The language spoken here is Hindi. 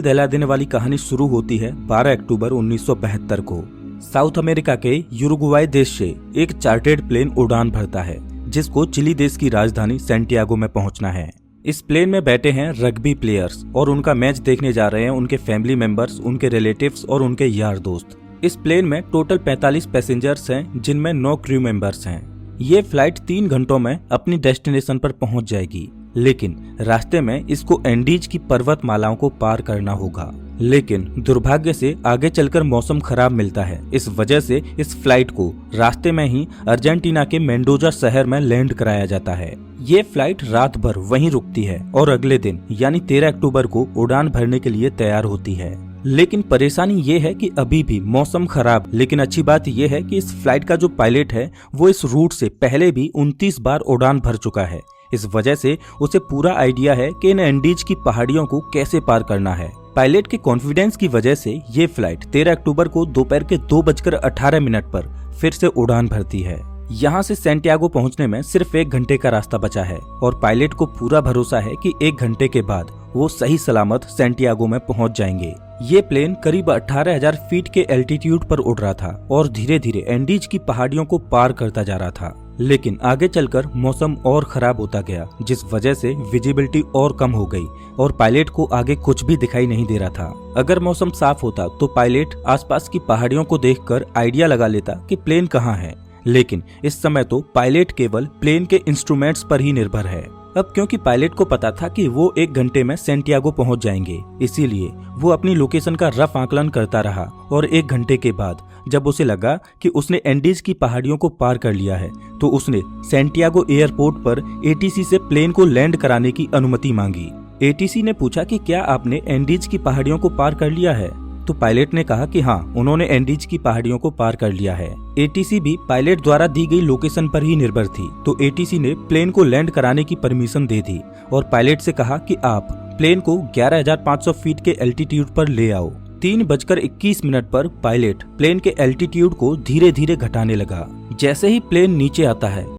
दिला देने वाली कहानी शुरू होती है 12 अक्टूबर 1972 को। साउथ अमेरिका के यूरुग्वाई देश से एक चार्टर्ड प्लेन उड़ान भरता है जिसको चिली देश की राजधानी सैंटियागो में पहुंचना है। इस प्लेन में बैठे हैं रग्बी प्लेयर्स और उनका मैच देखने जा रहे हैं उनके फैमिली मेंबर्स, उनके रिलेटिव्स और उनके यार दोस्त। इस प्लेन में टोटल 45 पैसेंजर्स हैं जिनमें 9 क्रू मेंबर्स हैं। ये फ्लाइट 3 घंटों में अपनी डेस्टिनेशन पर पहुंच जाएगी, लेकिन रास्ते में इसको एंडीज की पर्वतमालाओं को पार करना होगा। लेकिन दुर्भाग्य से आगे चलकर मौसम खराब मिलता है। इस वजह से इस फ्लाइट को रास्ते में ही अर्जेंटीना के मेंडोजा शहर में लैंड कराया जाता है। ये फ्लाइट रात भर वहीं रुकती है और अगले दिन यानी 13 अक्टूबर को उड़ान भरने के लिए तैयार होती है। लेकिन परेशानी ये है कि अभी भी मौसम खराब। लेकिन अच्छी बात ये है कि इस फ्लाइट का जो पायलट है वो इस रूट से पहले भी 29 बार उड़ान भर चुका है। इस वजह से उसे पूरा आइडिया है कि इन एंडीज की पहाड़ियों को कैसे पार करना है। पायलट के कॉन्फिडेंस की वजह से ये फ्लाइट 13 अक्टूबर को दोपहर के 2:18 पर फिर से उड़ान भरती है। यहाँ से सैंटियागो पहुँचने में सिर्फ 1 घंटे का रास्ता बचा है और पायलट को पूरा भरोसा है कि 1 घंटे के बाद वो सही सलामत सैंटियागो में पहुँच जाएंगे। ये प्लेन करीब 18,000 फीट के एल्टीट्यूड पर उड़ रहा था और धीरे धीरे एंडीज की पहाड़ियों को पार करता जा रहा था। लेकिन आगे चलकर मौसम और खराब होता गया, जिस वजह से विजिबिलिटी और कम हो गई और पायलट को आगे कुछ भी दिखाई नहीं दे रहा था। अगर मौसम साफ होता तो पायलट आसपास की पहाड़ियों को देखकर आइडिया लगा लेता कि प्लेन कहाँ है। लेकिन इस समय तो पायलट केवल प्लेन के इंस्ट्रूमेंट्स पर ही निर्भर है। अब क्योंकि पायलट को पता था कि वो 1 घंटे में सैंटियागो पहुंच जाएंगे, इसीलिए वो अपनी लोकेशन का रफ आकलन करता रहा और 1 घंटे के बाद जब उसे लगा कि उसने एंडीज की पहाड़ियों को पार कर लिया है तो उसने सैंटियागो एयरपोर्ट पर एटीसी से प्लेन को लैंड कराने की अनुमति मांगी। एटीसी ने पूछा कि क्या आपने एंडीज की पहाड़ियों को पार कर लिया है? तो पायलट ने कहा कि हाँ, उन्होंने एंडीज की पहाड़ियों को पार कर लिया है। एटीसी भी पायलट द्वारा दी गई लोकेशन पर ही निर्भर थी, तो एटीसी ने प्लेन को लैंड कराने की परमिशन दे दी और पायलट से कहा कि आप प्लेन को 11,500 फीट के एल्टीट्यूड पर ले आओ। 3:21 पर पायलट प्लेन के एल्टीट्यूड को धीरे धीरे घटाने लगा। जैसे ही प्लेन नीचे आता है